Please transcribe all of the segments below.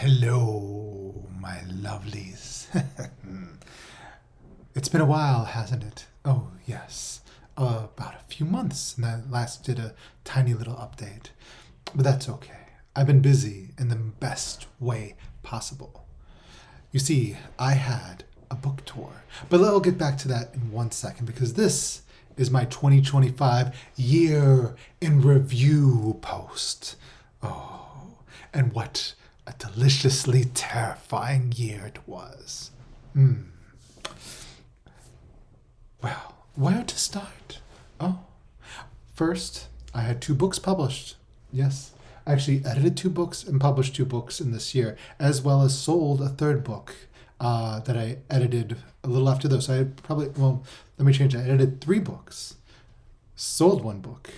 Hello, my lovelies. It's been a while, hasn't it? Oh, yes. About a few months, and I last did a tiny little update. But that's okay. I've been busy in the best way possible. You see, I had a book tour. But I'll get back to that in 1 second because this is my 2025 year in review post. Oh, and what a deliciously terrifying year it was. Well, where to start? Oh, first, I had 2 books published. Yes, I actually edited 2 books and published 2 books in this year, as well as sold a 3rd book that I edited a little after those. So I probably, well, let me change. I edited 3 books, sold 1 book,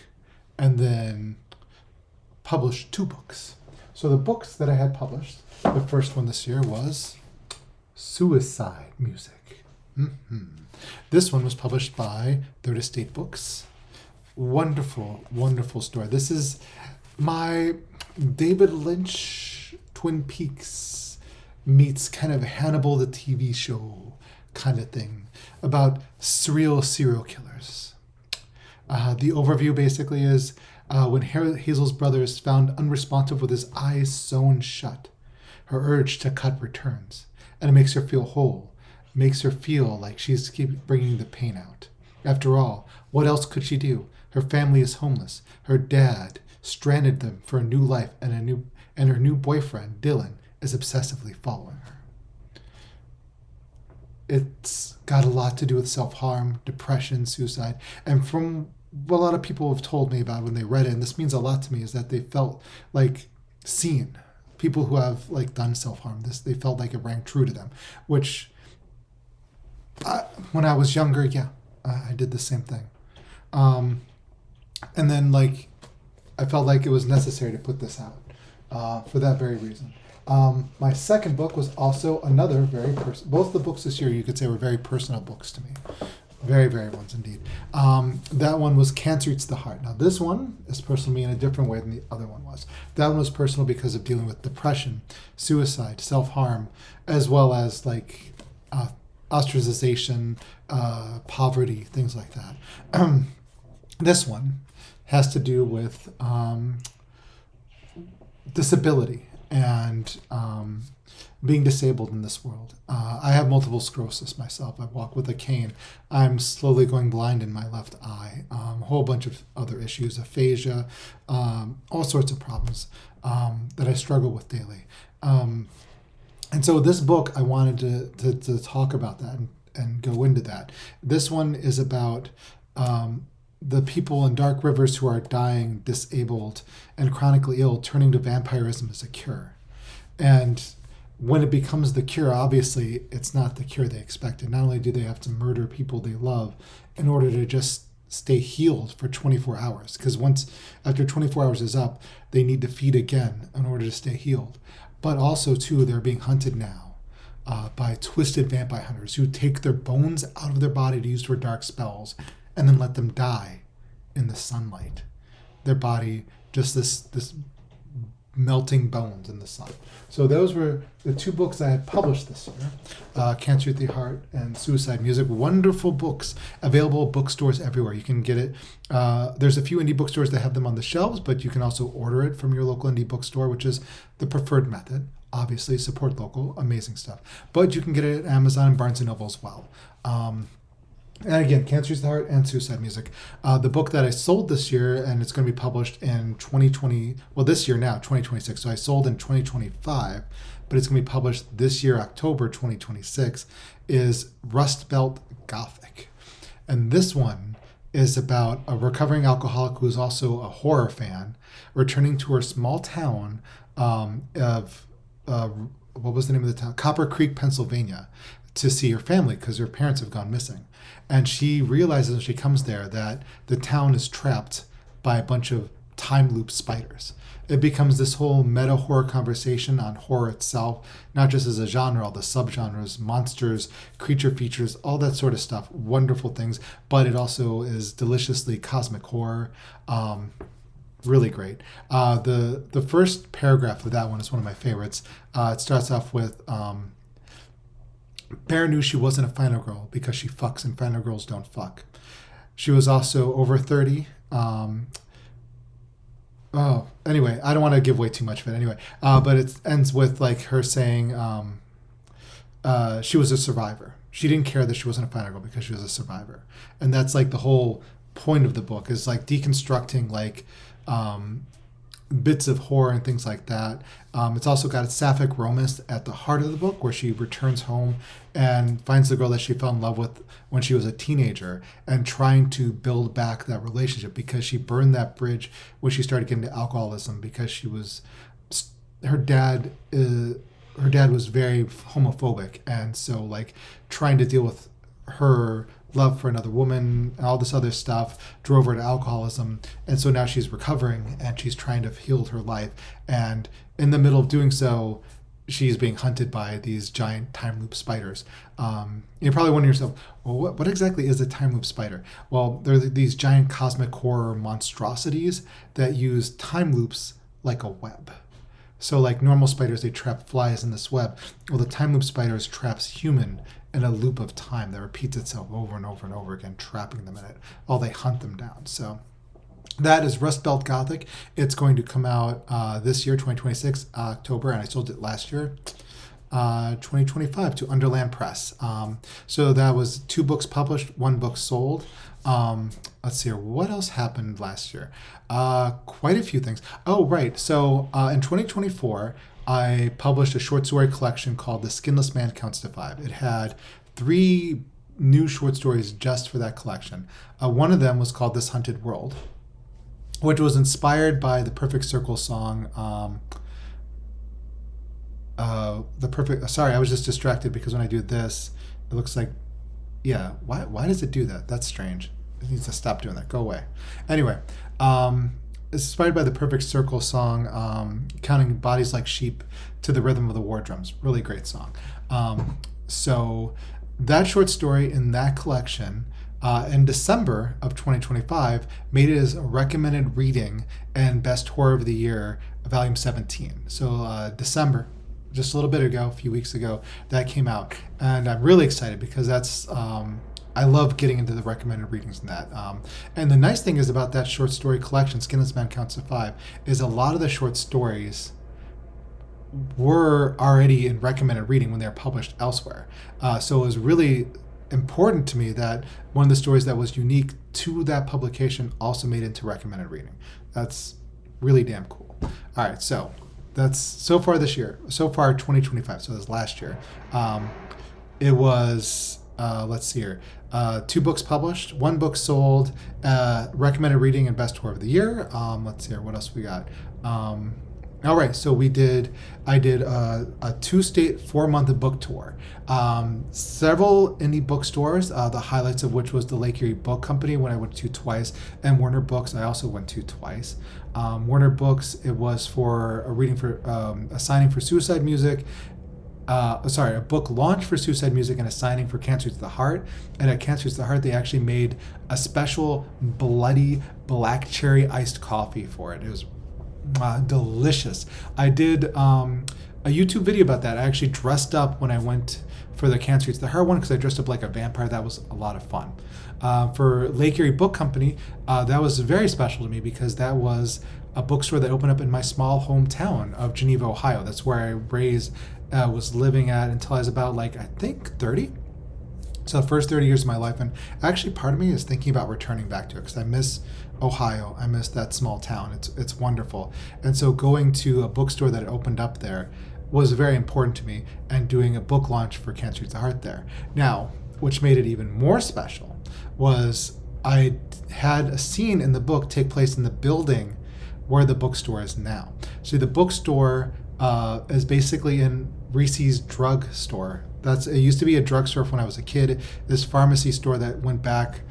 and then published 2 books. So the books that I had published, the first one this year was Suicide Music. This one was published by Third Estate Books. Wonderful, wonderful story. This is my David Lynch Twin Peaks meets kind of Hannibal the TV show kind of thing about surreal serial killers. The overview basically is when Hazel's brother is found unresponsive with his eyes sewn shut, her urge to cut returns, and it makes her feel whole, makes her feel like she's keep bringing the pain out. After all, what else could she do? Her family is homeless. Her dad stranded them for a new life, and her new boyfriend, Dylan, is obsessively following her. It's got a lot to do with self-harm, depression, suicide, and from what a lot of people have told me about when they read it, and this means a lot to me, is that they felt like seen. People who have like done self-harm, they felt like it rang true to them, which when I was younger, I did the same thing. And then like I felt like it was necessary to put this out for that very reason. My second book was also another very both the books this year you could say were very personal books to me. Very, very ones indeed. That one was Cancer Eats the Heart. Now this one is personal to me in a different way than the other one was. That one was personal because of dealing with depression, suicide, self-harm, as well as like ostracization, poverty, things like that. This one has to do with disability and being disabled in this world. I have multiple sclerosis myself. I walk with a cane. I'm slowly going blind in my left eye. A whole bunch of other issues, aphasia, all sorts of problems that I struggle with daily. And so this book, I wanted to talk about that and go into that. This one is about the people in Dark Rivers who are dying, disabled, and chronically ill, turning to vampirism as a cure. And when it becomes the cure, obviously, it's not the cure they expected. Not only do they have to murder people they love in order to just stay healed for 24 hours, because after 24 hours is up, they need to feed again in order to stay healed. But also, too, they're being hunted now by twisted vampire hunters who take their bones out of their body to use for dark spells and then let them die in the sunlight. Their body, just this melting bones in the sun. So those were the 2 books I had published this year, Cancer Eats the Heart and Suicide Music. Wonderful books, available at bookstores everywhere. You can get it. There's a few indie bookstores that have them on the shelves, but you can also order it from your local indie bookstore, which is the preferred method. Obviously, support local, amazing stuff. But you can get it at Amazon and Barnes & Noble as well. And again, Cancer Eats the Heart and Suicide Music. The book that I sold this year, and it's going to be published in 2020, well, this year now, 2026. So I sold in 2025, but it's going to be published this year, October 2026, is Rust Belt Gothic. And this one is about a recovering alcoholic who is also a horror fan, returning to her small town of, what was the name of the town? Copper Creek, Pennsylvania, to see her family because her parents have gone missing. And she realizes when she comes there that the town is trapped by a bunch of time loop spiders. It becomes this whole meta horror conversation on horror itself, not just as a genre, all the subgenres, monsters, creature features, all that sort of stuff. Wonderful things, but it also is deliciously cosmic horror. Really great. The first paragraph of that one is one of my favorites. It starts off with Bear knew she wasn't a final girl because she fucks and final girls don't fuck. She was also over 30. Anyway, I don't want to give away too much of it anyway. But it ends with like her saying she was a survivor. She didn't care that she wasn't a final girl because she was a survivor. And that's like the whole point of the book is like deconstructing like bits of horror and things like that. It's also got a sapphic romance at the heart of the book where she returns home and finds the girl that she fell in love with when she was a teenager and trying to build back that relationship because she burned that bridge when she started getting into alcoholism because she was her dad was very homophobic, and so like trying to deal with her love for another woman and all this other stuff drove her to alcoholism, and so now she's recovering and she's trying to heal her life, and in the middle of doing so she's being hunted by these giant time loop spiders. You're probably wondering yourself, well, what exactly is a time loop spider? Well, they're these giant cosmic horror monstrosities that use time loops like a web. So like normal spiders, they trap flies in this web. Well, the time loop spiders traps human in a loop of time that repeats itself over and over and over again, trapping them in it while they hunt them down. So that is Rust Belt Gothic. It's going to come out this year, 2026, October, and I sold it last year, 2025, to Underland Press. So that was 2 books published, 1 book sold. Let's see here. What else happened last year? Quite a few things. Oh, right. So in 2024, I published a short story collection called The Skinless Man Counts to 5. It had 3 new short stories just for that collection. One of them was called This Hunted World, which was inspired by the Perfect Circle song. Sorry, I was just distracted because when I do this, it looks like, yeah, why does it do that? That's strange. It needs to stop doing that. Go away. Anyway, it's inspired by the Perfect Circle song, Counting Bodies Like Sheep to the Rhythm of the War Drums. Really great song. So that short story in that collection in December of 2025 made it as a recommended reading and best horror of the year, volume 17. So December, just a little bit ago, a few weeks ago, that came out. And I'm really excited because that's, I love getting into the recommended readings in that. And the nice thing is about that short story collection, Skinless Man Counts to 5, is a lot of the short stories were already in recommended reading when they were published elsewhere. So it was really important to me that one of the stories that was unique to that publication also made it into recommended reading. That's really damn cool. All right, so that's so far this year. So far 2025, so this last year. It was, let's see here, 2 books published, 1 book sold, recommended reading and best horror of the year. Let's see here, what else we got? All right, so I did a 2-state 4-month book tour. Several indie bookstores, the highlights of which was the Lake Erie Book Company, when I went to twice, and Warner Books, I also went to twice. Warner Books, it was for a reading for, a signing for Suicide Music, a book launch for Suicide Music and a signing for Cancer to the Heart. And at Cancer to the Heart, they actually made a special bloody black cherry iced coffee for it. It was delicious. I did a YouTube video about that. I actually dressed up when I went for the Cancer to the Heart one because I dressed up like a vampire. That was a lot of fun. For Lake Erie Book Company, that was very special to me because that was a bookstore that opened up in my small hometown of Geneva, Ohio. That's where I was living at until I was about I think 30. So the first 30 years of my life, and actually part of me is thinking about returning back to it because I miss Ohio. I miss that small town. It's wonderful. And so going to a bookstore that opened up there was very important to me, and doing a book launch for Cancer to the Heart there. Now, which made it even more special was I had a scene in the book take place in the building where the bookstore is now. So the bookstore is basically in Reese's drug store. It used to be a drugstore when I was a kid. This pharmacy store that went back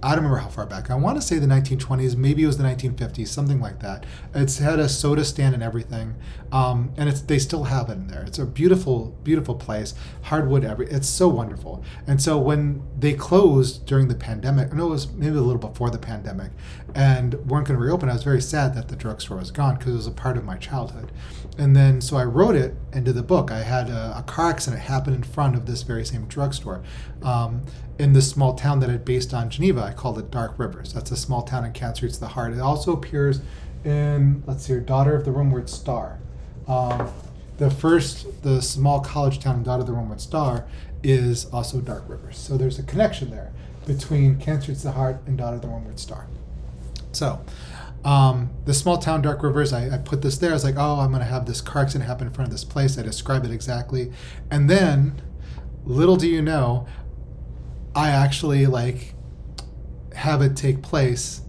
I don't remember how far back. I want to say the 1920s, maybe it was the 1950s, something like that. It's had a soda stand and everything, and they still have it in there. It's a beautiful, beautiful place. Hardwood, it's so wonderful. And so when they closed during the pandemic, no, it was maybe a little before the pandemic, and weren't going to reopen, I was very sad that the drugstore was gone because it was a part of my childhood. And then so I wrote it into the book. I had a car accident happen in front of this very same drugstore. In this small town that it based on Geneva. I called it Dark Rivers. That's a small town in Cancer Street's the Heart. It also appears in, let's see, Daughter of the Rumward Star. The small college town in Daughter of the Rumward Star is also Dark Rivers. So there's a connection there between Cancer Street's the Heart and Daughter of the Rumward Star. So the small town Dark Rivers, I put this there. I was like, oh, I'm going to have this car accident happen in front of this place. I describe it exactly. And then, little do you know, I actually have it take place.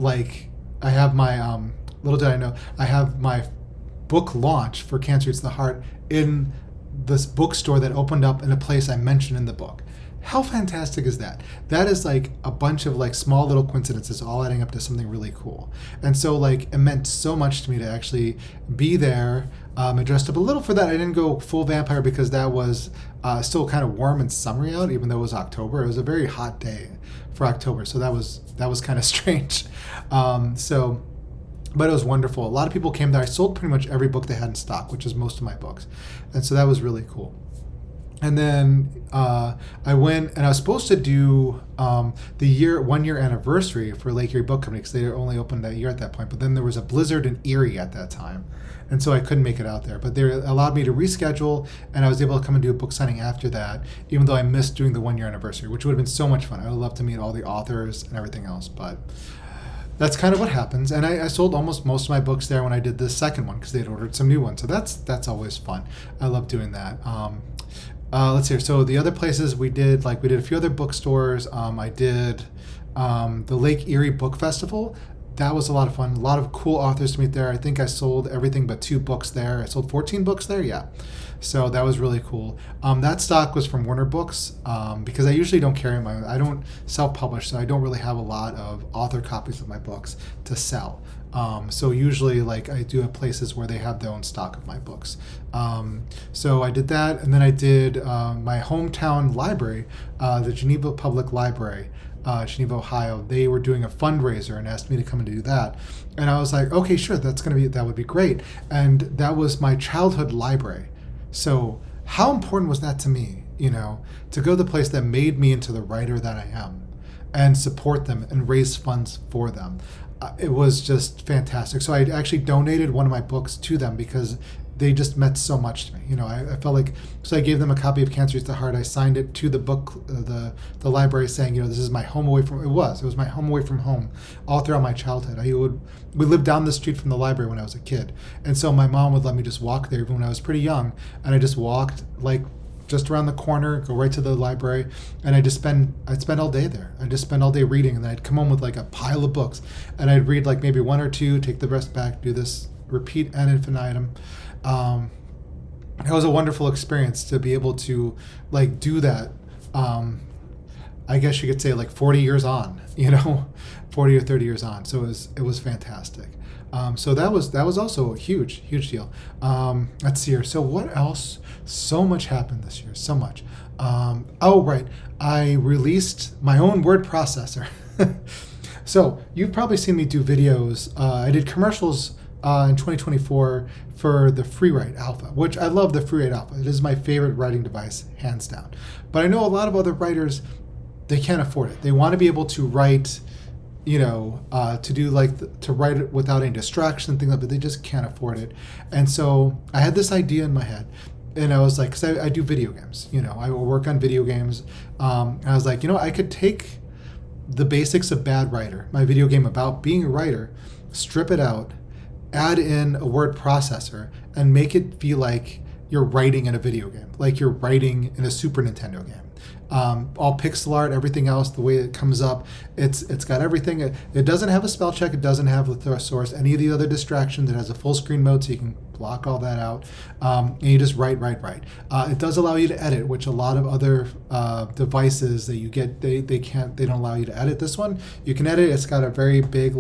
I have my little did I know, I have my book launch for Cancer It's the Heart in this bookstore that opened up in a place I mentioned in the book. How fantastic is that? That is a bunch of small little coincidences all adding up to something really cool. And so it meant so much to me to actually be there. I dressed up a little for that. I didn't go full vampire because that was still kind of warm and summery out, even though it was October. It was a very hot day for October, so that was kind of strange. But it was wonderful. A lot of people came there. I sold pretty much every book they had in stock, which is most of my books, and so that was really cool. And then I went and I was supposed to do the 1 year anniversary for Lake Erie Book Company because they only opened that year at that point. But then there was a blizzard in Erie at that time. And so I couldn't make it out there. But they allowed me to reschedule, and I was able to come and do a book signing after that, even though I missed doing the 1 year anniversary, which would have been so much fun. I would love to meet all the authors and everything else. But that's kind of what happens. And I sold almost most of my books there when I did the second one because they'd ordered some new ones. So that's always fun. I love doing that. Let's see here. So the other places we did a few other bookstores. I did the Lake Erie Book Festival. That was a lot of fun. A lot of cool authors to meet there. I think I sold everything but 2 books there. I sold 14 books there, yeah. So that was really cool. That stock was from Warner Books because I usually don't carry my own. I don't self-publish, so I don't really have a lot of author copies of my books to sell. So usually I do have places where they have their own stock of my books. So I did that, and then I did my hometown library, the Geneva Public Library, Geneva, Ohio. They were doing a fundraiser and asked me to come and do that. And I was like, okay, sure, that would be great. And that was my childhood library. So how important was that to me, to go to the place that made me into the writer that I am and support them and raise funds for them. It was just fantastic. So I actually donated one of my books to them because they just meant so much to me. I felt so I gave them a copy of Cancer It's the Heart. I signed it to the book, the library, saying, this is my home away from, it was my home away from home all throughout my childhood. We lived down the street from the library when I was a kid. And so my mom would let me just walk there even when I was pretty young. And I just walked just around the corner, go right to the library, and I'd spend all day there. I'd just spend all day reading, and then I'd come home with a pile of books, and I'd read maybe 1 or 2, take the rest back, do this, repeat ad infinitum. It was a wonderful experience to be able to do that. I guess you could say 40 years on, 40 or 30 years on. So it was fantastic. So that was also a huge deal. Let's see here. So what else? So much happened this year. So much. Right. I released my own word processor. So you've probably seen me do videos. I did commercials in 2024 for the FreeWrite Alpha, which I love the FreeWrite Alpha. It is my favorite writing device, hands down. But I know a lot of other writers, they can't afford it. They want to be able to write, to write it without any distraction and things like that, but they just can't afford it. And so I had this idea in my head, and I was like, because I do video games, I will work on video games. And I was like, I could take the basics of Bad Writer, my video game about being a writer, strip it out, add in a word processor, and make it feel like you're writing in a video game, like you're writing in a Super Nintendo game. all pixel art, everything else, the way it comes up, it's got everything. It doesn't have a spell check. It doesn't have a thesaurus, any of the other distractions. It has a full screen mode, so you can block all that out, and you just write. It does allow you to edit, which a lot of other devices that you get, they don't allow you to edit. This one you can edit. It's got a very big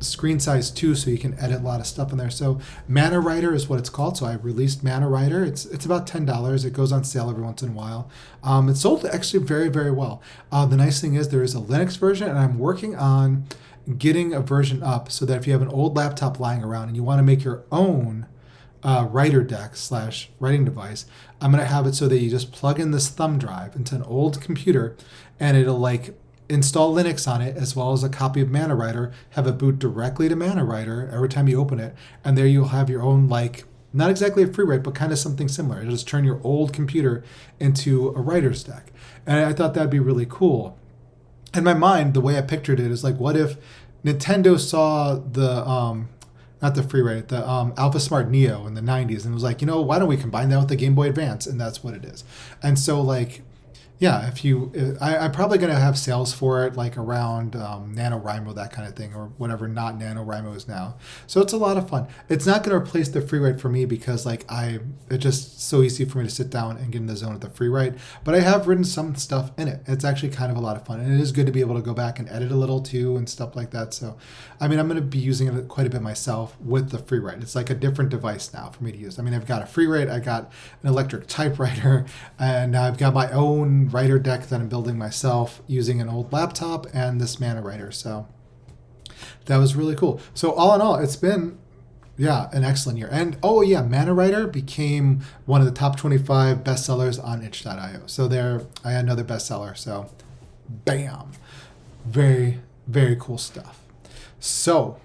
screen size too, so you can edit a lot of stuff in there. So Mana Writer is what it's called. So I released Mana Writer. It's about $10. It goes on sale every once in a while. It sold actually very, very well. The nice thing is there is a Linux version, and I'm working on getting a version up so that if you have an old laptop lying around and you want to make your own writer deck / writing device, I'm going to have it so that you just plug in this thumb drive into an old computer, and it'll install Linux on it, as well as a copy of Mana Writer, have it boot directly to Mana Writer every time you open it, and there you'll have your own, not exactly a free write, but kind of something similar. It'll just turn your old computer into a writer's deck. And I thought that'd be really cool. In my mind, the way I pictured it is what if Nintendo saw the, not the free write, the Alpha Smart Neo in the 90s, and was why don't we combine that with the Game Boy Advance? And that's what it is. And so, yeah, I'm probably going to have sales for it around NaNoWriMo, that kind of thing, or whatever not NaNoWriMo is now. So it's a lot of fun. It's not going to replace the free write for me because it's just so easy for me to sit down and get in the zone of the free write. But I have written some stuff in it. It's actually kind of a lot of fun. And it is good to be able to go back and edit a little too and stuff like that. So, I'm going to be using it quite a bit myself with the free write. It's a different device now for me to use. I've got a free write, I got an electric typewriter, and I've got my own writer deck that I'm building myself using an old laptop and this Mana Writer. So that was really cool. So all in all, it's been an excellent year. And Mana Writer became one of the top 25 bestsellers on itch.io. So there I had another bestseller. So bam. Very, very cool stuff. So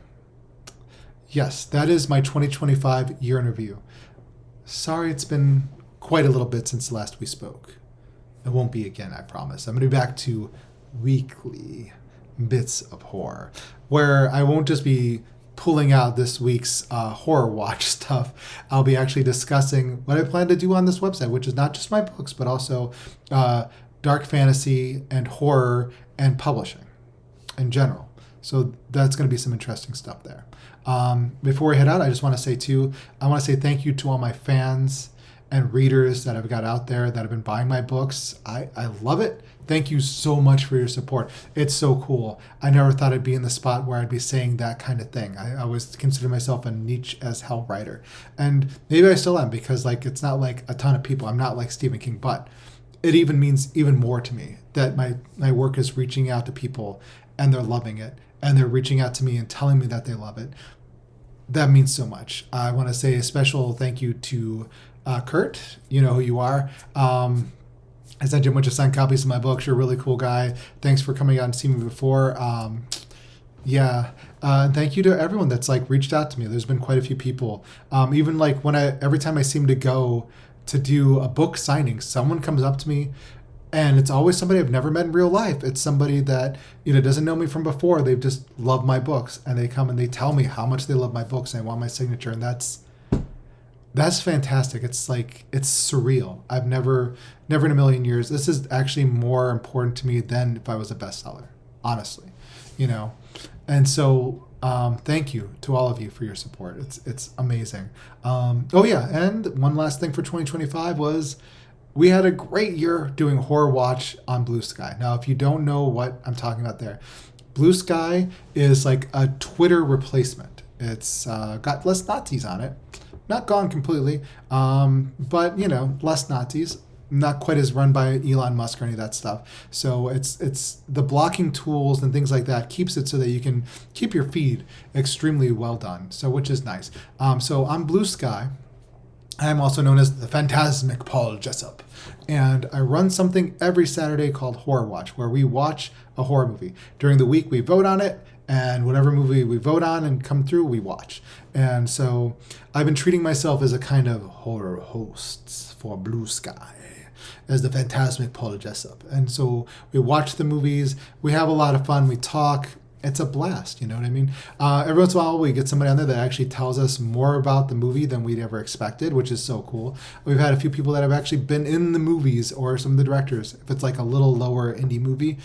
yes, that is my 2025 year in review. Sorry, it's been quite a little bit since the last we spoke. It won't be again, I promise. I'm going to be back to weekly bits of horror, where I won't just be pulling out this week's horror watch stuff. I'll be actually discussing what I plan to do on this website, which is not just my books, but also dark fantasy and horror and publishing in general. So that's going to be some interesting stuff there. Before we head out, I just want to say thank you to all my fans and readers that I've got out there that have been buying my books. I love it. Thank you so much for your support. It's so cool. I never thought I'd be in the spot where I'd be saying that kind of thing. I always consider myself a niche as hell writer. And maybe I still am, because it's not a ton of people. I'm not like Stephen King, but it even means even more to me that my work is reaching out to people and they're loving it. And they're reaching out to me and telling me that they love it. That means so much. I want to say a special thank you to Kurt. You know who you are. I sent you a bunch of signed copies of my books. You're a really cool guy. Thanks for coming out and seeing me before. Thank you to everyone that's reached out to me. There's been quite a few people. Even every time I seem to go to do a book signing, someone comes up to me, and it's always somebody I've never met in real life. It's somebody that doesn't know me from before. They've just loved my books, and they come and they tell me how much they love my books and they want my signature, and that's fantastic. It's it's surreal. I've never in a million years. This is actually more important to me than if I was a bestseller, honestly, And so thank you to all of you for your support. It's amazing. And one last thing for 2025 was we had a great year doing Horror Watch on Blue Sky. Now, if you don't know what I'm talking about there, Blue Sky is a Twitter replacement. It's got less Nazis on it. Not gone completely, but less Nazis. Not quite as run by Elon Musk or any of that stuff. So it's the blocking tools and things like that keeps it so that you can keep your feed extremely well done. So which is nice. So on Blue Sky, I'm also known as the Phantasmic Paul Jessup, and I run something every Saturday called Horror Watch, where we watch a horror movie. During the week, we vote on it, and whatever movie we vote on and come through, we watch. And so I've been treating myself as a kind of horror host for Blue Sky, as the Phantasmic Paul Jessup. And so we watch the movies, we have a lot of fun, we talk, it's a blast. You know what I mean? Every once in a while, we get somebody on there that actually tells us more about the movie than we'd ever expected, which is so cool. We've had a few people that have actually been in the movies, or some of the directors. If it's like a little lower indie movie,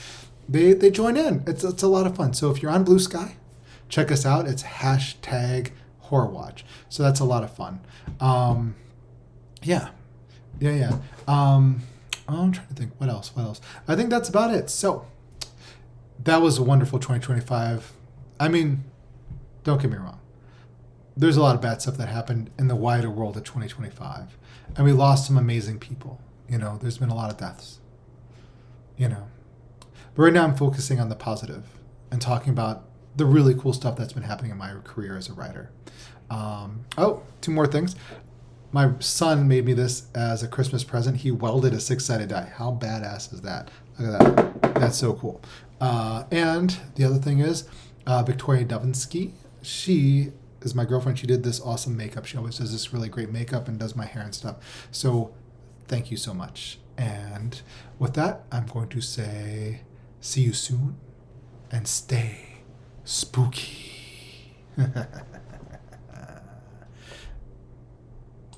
they join in. It's a lot of fun. So if you're on Blue Sky, check us out. It's hashtag Horror Watch. So that's a lot of fun. Yeah. I'm trying to think. What else? I think that's about it. So that was a wonderful 2025. I mean, don't get me wrong. There's a lot of bad stuff that happened in the wider world of 2025. And we lost some amazing people. There's been a lot of deaths. But right now I'm focusing on the positive and talking about the really cool stuff that's been happening in my career as a writer. Two more things. My son made me this as a Christmas present. He welded a six-sided die. How badass is that? Look at that. That's so cool. And the other thing is, Victoria Dovinsky, she is my girlfriend. She did this awesome makeup. She always does this really great makeup and does my hair and stuff. So thank you so much. And with that, I'm going to say see you soon and stay spooky.